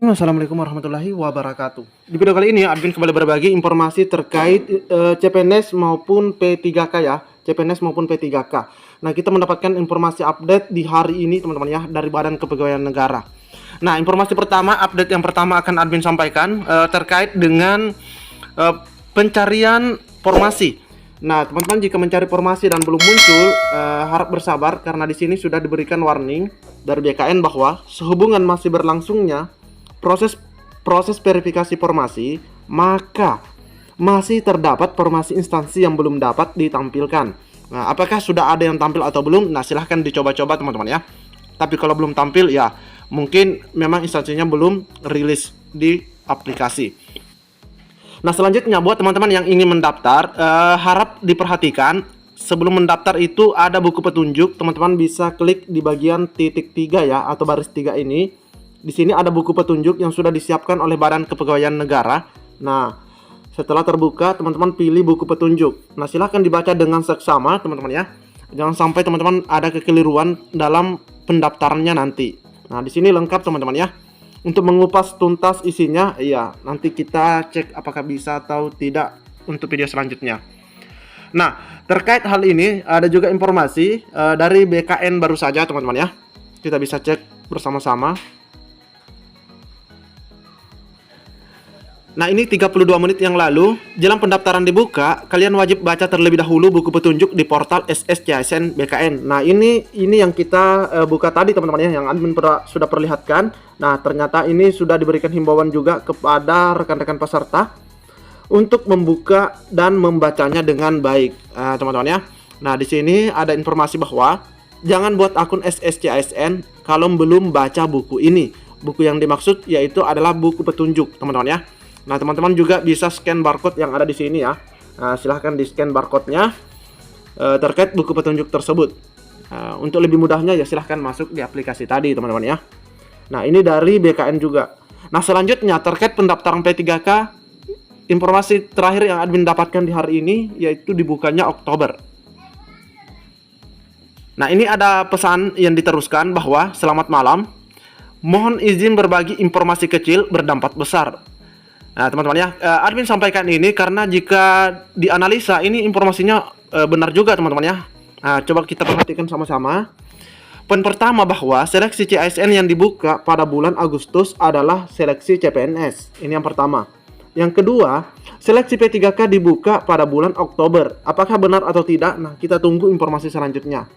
Assalamualaikum warahmatullahi wabarakatuh. Di video kali ini admin kembali berbagi informasi terkait CPNS maupun P3K ya, CPNS maupun P3K. Nah, kita mendapatkan informasi update di hari ini teman-teman ya dari Badan Kepegawaian Negara. Nah, informasi pertama, update yang pertama akan admin sampaikan terkait dengan pencarian formasi. Nah, teman-teman jika mencari formasi dan belum muncul, harap bersabar karena di sini sudah diberikan warning dari BKN bahwa sehubungan masih berlangsungnya proses verifikasi formasi, maka masih terdapat formasi instansi yang belum dapat ditampilkan. Nah, apakah sudah ada yang tampil atau belum? Nah, silahkan dicoba-coba teman-teman ya. Tapi kalau belum tampil ya mungkin memang instansinya belum rilis di aplikasi. Nah, selanjutnya buat teman-teman yang ingin mendaftar, harap diperhatikan sebelum mendaftar itu ada buku petunjuk. Teman-teman bisa klik di bagian titik 3 ya atau baris 3 ini. Di sini ada buku petunjuk yang sudah disiapkan oleh Badan Kepegawaian Negara. Nah, setelah terbuka, teman-teman pilih buku petunjuk. Nah, silahkan dibaca dengan seksama, teman-teman ya. Jangan sampai teman-teman ada kekeliruan dalam pendaftarannya nanti. Nah, di sini lengkap teman-teman ya. Untuk mengupas tuntas isinya, ya nanti kita cek apakah bisa atau tidak untuk video selanjutnya. Nah, terkait hal ini ada juga informasi dari BKN baru saja teman-teman ya. Kita bisa cek bersama-sama. Nah, ini 32 menit yang lalu, jelang pendaftaran dibuka, kalian wajib baca terlebih dahulu buku petunjuk di portal SSCASN BKN. Nah, ini yang kita buka tadi teman-teman ya, yang admin sudah perlihatkan. Nah, ternyata ini sudah diberikan himbauan juga kepada rekan-rekan peserta untuk membuka dan membacanya dengan baik, teman-teman ya. Nah, di sini ada informasi bahwa jangan buat akun SSCASN kalau belum baca buku ini. Buku yang dimaksud yaitu adalah buku petunjuk, teman-teman ya. Nah, teman-teman juga bisa scan barcode yang ada di sini ya. Nah, silahkan di scan barcode-nya terkait buku petunjuk tersebut. Untuk lebih mudahnya ya silahkan masuk di aplikasi tadi teman-teman ya. Nah, ini dari BKN juga. Nah, selanjutnya terkait pendaftaran P3K, informasi terakhir yang admin dapatkan di hari ini yaitu dibukanya Oktober. Nah, ini ada pesan yang diteruskan bahwa selamat malam. Mohon izin berbagi informasi kecil berdampak besar. Nah, teman-teman ya, admin sampaikan ini karena jika dianalisa ini informasinya benar juga teman-teman ya. Nah, coba kita perhatikan sama-sama. Poin pertama bahwa seleksi CASN yang dibuka pada bulan Agustus adalah seleksi CPNS. Ini yang pertama. Yang kedua, seleksi P3K dibuka pada bulan Oktober. Apakah benar atau tidak? Nah, kita tunggu informasi selanjutnya.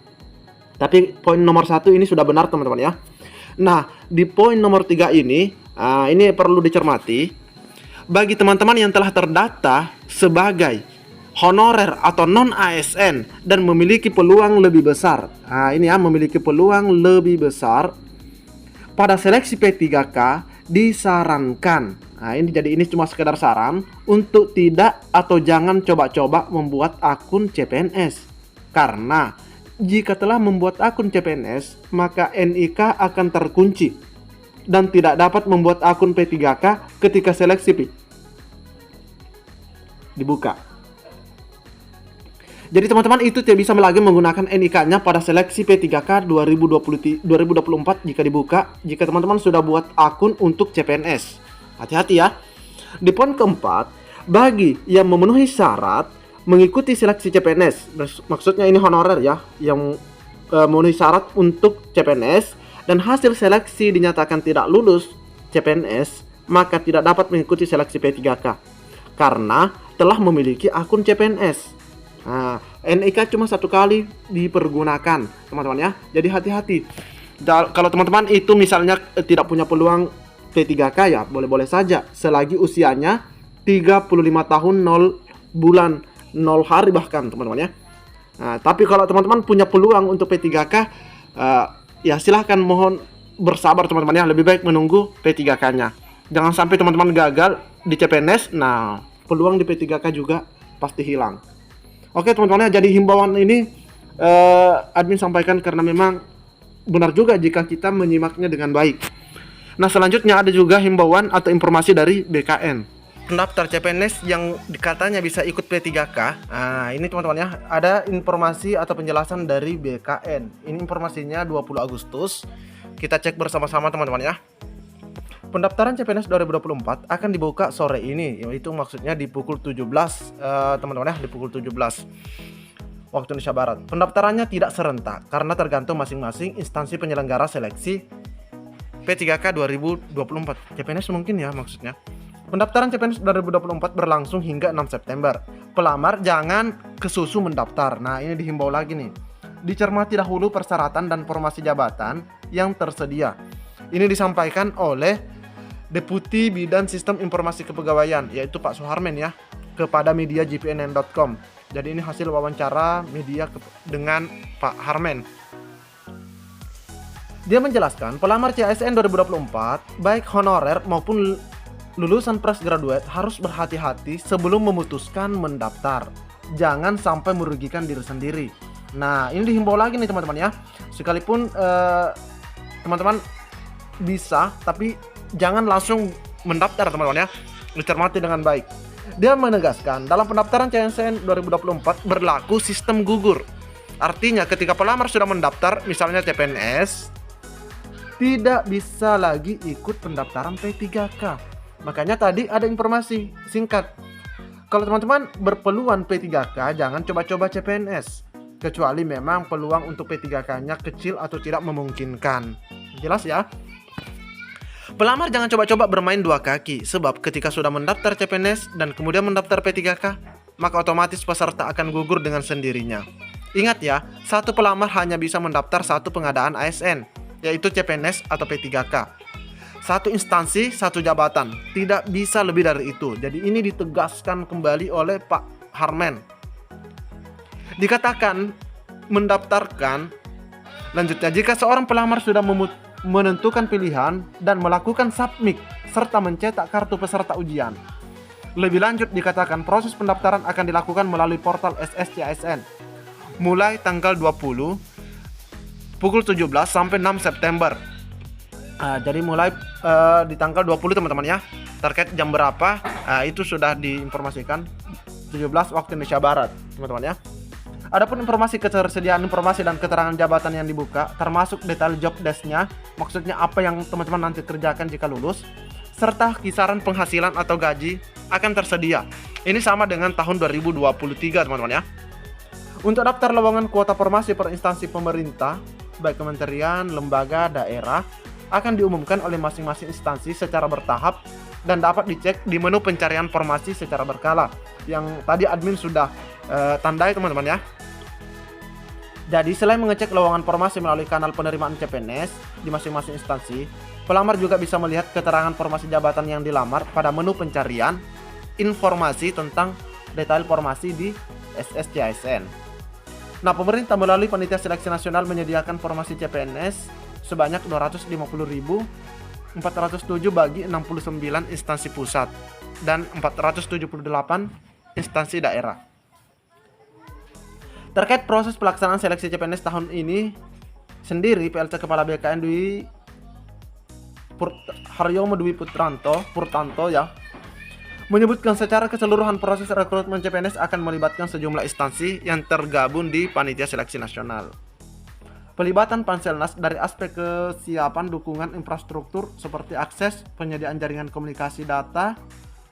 Tapi poin nomor 1 ini sudah benar teman-teman ya. Nah, di poin nomor 3 ini perlu dicermati. Bagi teman-teman yang telah terdata sebagai honorer atau non-ASN dan memiliki peluang lebih besar. Nah, ini ya, memiliki peluang lebih besar pada seleksi P3K disarankan. Nah, ini cuma sekedar saran untuk tidak atau jangan coba-coba membuat akun CPNS. Karena jika telah membuat akun CPNS, maka NIK akan terkunci dan tidak dapat membuat akun P3K ketika seleksi dibuka. Jadi teman-teman itu tidak bisa lagi menggunakan NIK-nya pada seleksi P3K 2024 jika dibuka, jika teman-teman sudah buat akun untuk CPNS. Hati-hati ya. Di poin keempat, bagi yang memenuhi syarat mengikuti seleksi CPNS, maksudnya ini honorer ya, yang memenuhi syarat untuk CPNS dan hasil seleksi dinyatakan tidak lulus CPNS, maka tidak dapat mengikuti seleksi P3K karena telah memiliki akun CPNS. Nah, NIK cuma satu kali dipergunakan teman-teman ya, jadi hati-hati. Kalau teman-teman itu misalnya tidak punya peluang P3K ya boleh-boleh saja selagi usianya 35 tahun 0 bulan 0 hari bahkan teman-teman ya. Nah, tapi kalau teman-teman punya peluang untuk P3K, ya silahkan, mohon bersabar teman-teman ya, lebih baik menunggu P3K-nya. Jangan sampai teman-teman gagal di CPNS, nah peluang di P3K juga pasti hilang. Oke teman-teman ya, jadi himbauan ini admin sampaikan karena memang benar juga jika kita menyimaknya dengan baik. Nah, selanjutnya ada juga himbauan atau informasi dari BKN. Pendaftar CPNS yang katanya bisa ikut P3K. Nah, ini teman-teman ya, ada informasi atau penjelasan dari BKN. Ini informasinya 20 Agustus. Kita cek bersama-sama teman-teman ya. Pendaftaran CPNS 2024 akan dibuka sore ini, yaitu maksudnya di pukul 17, teman-teman ya, di pukul 17 waktu Indonesia Barat. Pendaftarannya tidak serentak karena tergantung masing-masing instansi penyelenggara seleksi P3K 2024. CPNS mungkin ya maksudnya. Pendaftaran CPNS 2024 berlangsung hingga 6 September. Pelamar jangan kesusu mendaftar. Nah, ini dihimbau lagi nih. Dicermati dahulu persyaratan dan formasi jabatan yang tersedia. Ini disampaikan oleh Deputi Bidang Sistem Informasi Kepegawaian, yaitu Pak Suharmen ya, kepada media gpnn.com. Jadi ini hasil wawancara media dengan Pak Harmen. Dia menjelaskan, pelamar CASN 2024, baik honorer maupun lulusan fresh graduate harus berhati-hati sebelum memutuskan mendaftar. Jangan sampai merugikan diri sendiri. Nah, ini dihimbau lagi nih teman-teman ya. Sekalipun teman-teman bisa, tapi jangan langsung mendaftar teman-teman ya. Dicermati dengan baik. Dia menegaskan, dalam pendaftaran CSN 2024 berlaku sistem gugur. Artinya ketika pelamar sudah mendaftar, misalnya CPNS, tidak bisa lagi ikut pendaftaran P3K. Makanya tadi ada informasi singkat. Kalau teman-teman berpeluang P3K, jangan coba-coba CPNS. Kecuali memang peluang untuk P3K-nya kecil atau tidak memungkinkan. Jelas ya? Pelamar jangan coba-coba bermain dua kaki, sebab ketika sudah mendaftar CPNS dan kemudian mendaftar P3K, maka otomatis peserta akan gugur dengan sendirinya. Ingat ya, satu pelamar hanya bisa mendaftar satu pengadaan ASN, yaitu CPNS atau P3K. Satu instansi, satu jabatan, tidak bisa lebih dari itu. Jadi ini ditegaskan kembali oleh Pak Harmen. Dikatakan mendaftarkan, lanjutnya jika seorang pelamar sudah menentukan pilihan dan melakukan submit serta mencetak kartu peserta ujian. Lebih lanjut dikatakan proses pendaftaran akan dilakukan melalui portal SSCASN mulai tanggal 20 pukul 17 sampai 6 September. Jadi mulai di tanggal 20 teman-teman ya. Terkait jam berapa itu sudah diinformasikan 17 waktu Indonesia Barat teman-teman ya. Adapun informasi ketersediaan informasi dan keterangan jabatan yang dibuka, termasuk detail job desk-nya, maksudnya apa yang teman-teman nanti kerjakan jika lulus, serta kisaran penghasilan atau gaji akan tersedia. Ini sama dengan tahun 2023 teman-teman ya. Untuk daftar lowongan kuota formasi per instansi pemerintah, baik kementerian, lembaga, daerah, akan diumumkan oleh masing-masing instansi secara bertahap dan dapat dicek di menu pencarian formasi secara berkala. Yang tadi admin sudah tandai teman-teman ya. Jadi selain mengecek lowongan formasi melalui kanal penerimaan CPNS di masing-masing instansi, pelamar juga bisa melihat keterangan formasi jabatan yang dilamar pada menu pencarian informasi tentang detail formasi di SSCASN. Nah, pemerintah melalui Panitia Seleksi Nasional menyediakan formasi CPNS sebanyak 250.407 bagi 69 instansi pusat dan 478 instansi daerah. Terkait proses pelaksanaan seleksi CPNS tahun ini sendiri, PLC Kepala BKN Haryomo Dwi Purtanto ya, menyebutkan secara keseluruhan proses rekrutmen CPNS akan melibatkan sejumlah instansi yang tergabung di Panitia Seleksi Nasional. Pelibatan Panselnas dari aspek kesiapan dukungan infrastruktur seperti akses, penyediaan jaringan komunikasi data,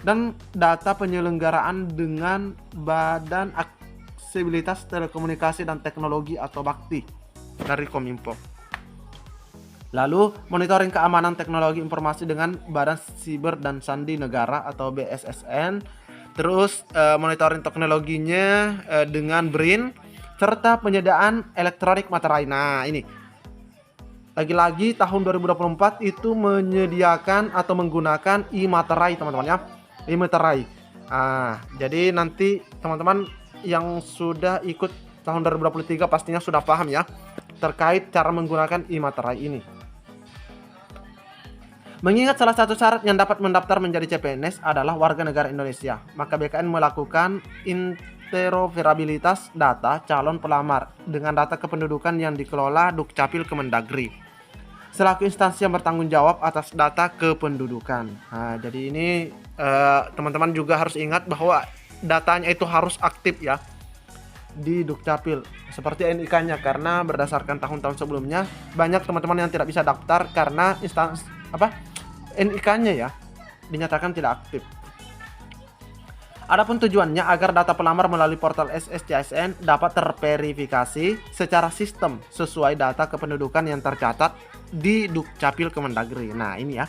dan data penyelenggaraan dengan Badan Aksesibilitas Telekomunikasi dan Teknologi atau BAKTI dari Kominfo. Lalu monitoring keamanan teknologi informasi dengan Badan Siber dan Sandi Negara atau BSSN. Terus monitoring teknologinya dengan BRIN serta penyediaan elektronik materai. Nah, ini lagi-lagi tahun 2024 itu menyediakan atau menggunakan e-materai teman-teman ya. E-materai. Jadi nanti teman-teman yang sudah ikut tahun 2023 pastinya sudah paham ya terkait cara menggunakan e-materai ini. Mengingat salah satu syarat yang dapat mendaftar menjadi CPNS adalah warga negara Indonesia, maka BKN melakukan interoperabilitas data calon pelamar dengan data kependudukan yang dikelola Dukcapil Kemendagri selaku instansi yang bertanggung jawab atas data kependudukan. Nah, jadi ini teman-teman juga harus ingat bahwa datanya itu harus aktif ya di Dukcapil seperti NIK-nya, karena berdasarkan tahun-tahun sebelumnya banyak teman-teman yang tidak bisa daftar karena NIK-nya ya dinyatakan tidak aktif. Adapun tujuannya agar data pelamar melalui portal SSCSN dapat terverifikasi secara sistem sesuai data kependudukan yang tercatat di Dukcapil Kemendagri. Nah, ini ya.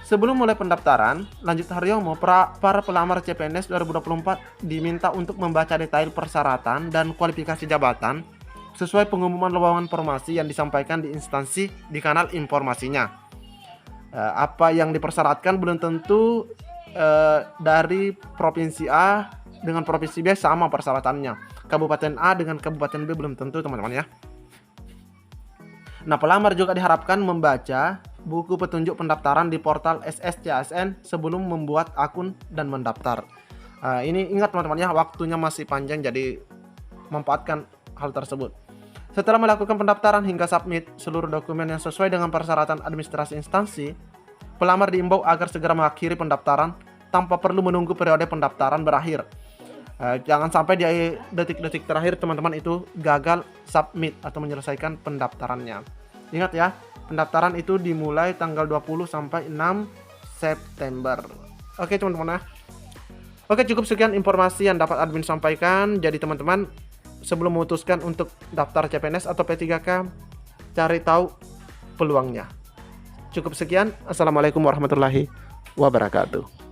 Sebelum mulai pendaftaran, lanjut Haryomo, para pelamar CPNS 2024 diminta untuk membaca detail persyaratan dan kualifikasi jabatan sesuai pengumuman lowongan formasi yang disampaikan di instansi di kanal informasinya. Apa yang dipersyaratkan belum tentu dari provinsi A dengan provinsi B sama persyaratannya. Kabupaten A dengan Kabupaten B belum tentu, teman-teman ya. Nah, pelamar juga diharapkan membaca buku petunjuk pendaftaran di portal SSCSN sebelum membuat akun dan mendaftar. Ini ingat teman-teman ya, waktunya masih panjang, jadi manfaatkan hal tersebut. Setelah melakukan pendaftaran hingga submit seluruh dokumen yang sesuai dengan persyaratan administrasi instansi, pelamar diimbau agar segera mengakhiri pendaftaran tanpa perlu menunggu periode pendaftaran berakhir. Jangan sampai di detik-detik terakhir teman-teman itu gagal submit atau menyelesaikan pendaftarannya. Ingat ya, pendaftaran itu dimulai tanggal 20 sampai 6 September. Oke teman-teman ya. Oke, cukup sekian informasi yang dapat admin sampaikan. Jadi teman-teman, sebelum memutuskan untuk daftar CPNS atau P3K, cari tahu peluangnya. Cukup sekian. Assalamualaikum warahmatullahi wabarakatuh.